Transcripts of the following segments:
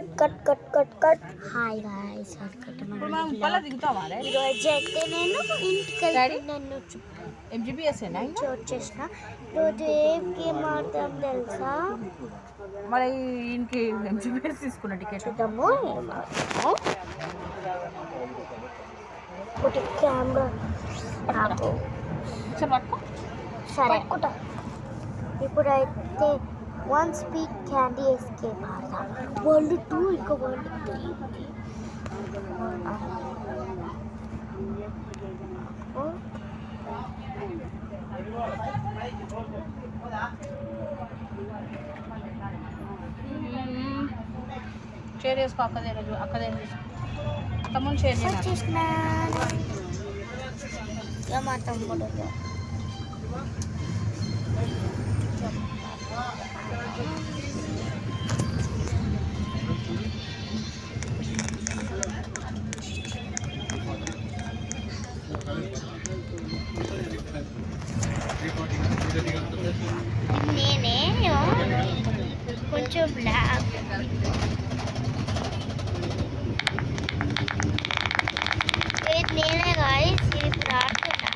Cut. Hi guys, ఈరోజు అయితే నేను ఇంటికి వెళ్తున్నాను. వచ్చేసిన రోజు ఏం గేమ్ ఆడతాం తెలుసా? మరి ఇంటికి ఎంజీబీఎస్ తీసుకున్న టికెట్ చూద్దాము. ఒకటి కెమెరా సరే అనుకుంటా. ఇప్పుడైతే 1 స్పీడ్ క్యాండీ ఎస్కేప్ ఆడదాం. వరల్డ్ 2 ఇంకా వరల్డ్ 3. షేర్ చేసుకో అక్కదే తమ్ముడు షేర్ చేసిన మా తమ్ముడు నేనే కొంచెం బ్లాక్ నేనే గాయస్ ఇప్పుడు ఆడుతున్నా.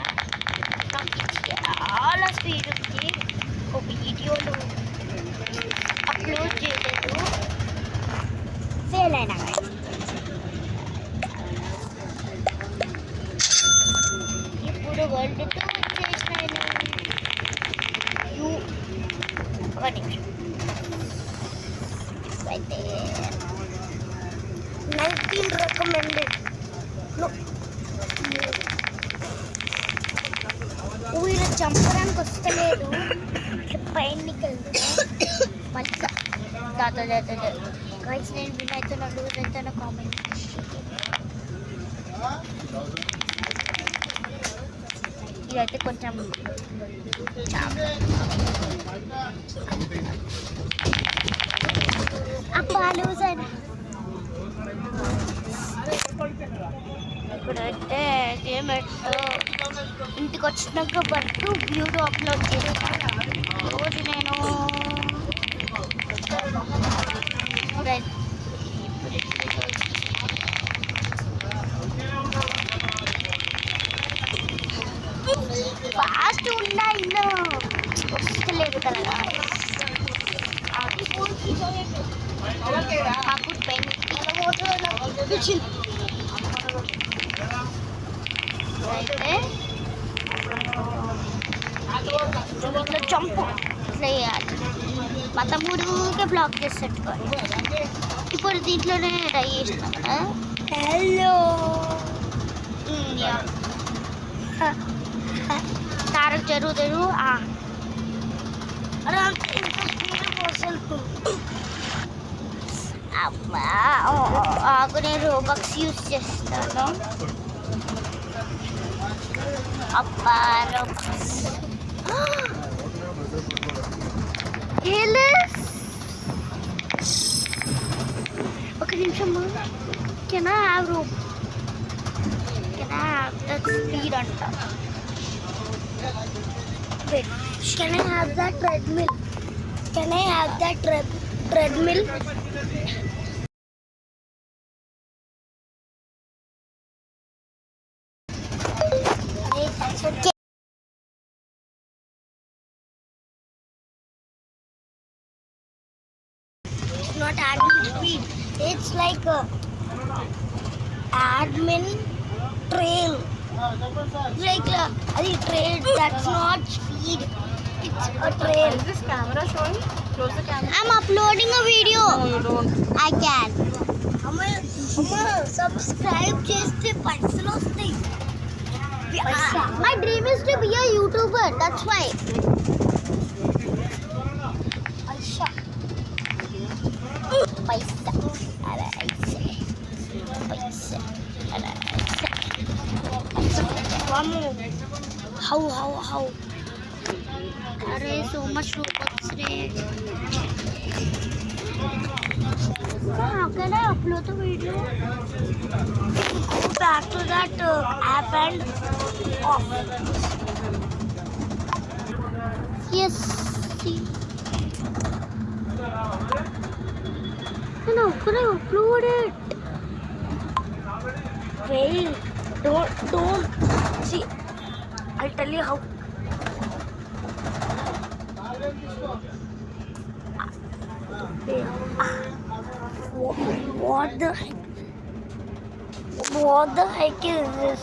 నాకు చాలా స్పీడ్ ఉంది. ఒక వీడియోలు అప్లోడ్ చేయలేదు, ఫెయిల్ అయినా. ఇప్పుడు వరల్డ్ 2 వచ్చేసినాను. ఒక నిమిషం అయితే 19 రికమెండెడ్. వీళ్ళు చంపడానికి వస్తలేదు. పైనకి వెళ్తున్నా మళ్ళీ దాదా గైస్. నేను విన్ అవుతున్నా, లూజ్ అవుతున్నా. కామెంట్ ఇదైతే కొంచెం అబ్బా లూజ్ అయినా. ఇప్పుడైతే గేమ్ ఇంటికి వచ్చినాక బట్టు వీడియో అప్లోడ్ చేస్తాను. రోజు నేను ఫాస్ట్ ఉన్నా ఇల్లు వస్తలేదు కదా. నాకు అయితే ఇట్లా జంప్ ఇట్లా వేయాలి. మా తమ్ముడుకే బ్లాక్ చేసేట్టుకోవాలి. ఇప్పుడు దీంట్లోనే ట్రై చేసినా. హలో తారక్ జరుగుతారు. అమ్మా ఆగు, నేను రోబక్స్ యూజ్ చేస్తాను. అబ్బా రోబక్స్ ఒక నిమిషం. Can I have rope? Can I have that speed అంట? Wait, can I have that treadmill? Can I have that treadmill? It's not admin speed. It's like admin trail. Like a trail. That's not speed. It's a trail. Is this camera showing? Close the camera. I'm uploading a video. No, you don't. I can. Subscribe చేస్తే పైసలు వస్తాయి. My dream is to be a YouTuber. That's why. How? Arey, so much robots rate. How can I upload the video? Go back to that app and off. Yes. See. And how can I upload it? Wait, don't. See, I'll tell you how. Wait, what the heck? What the heck is this?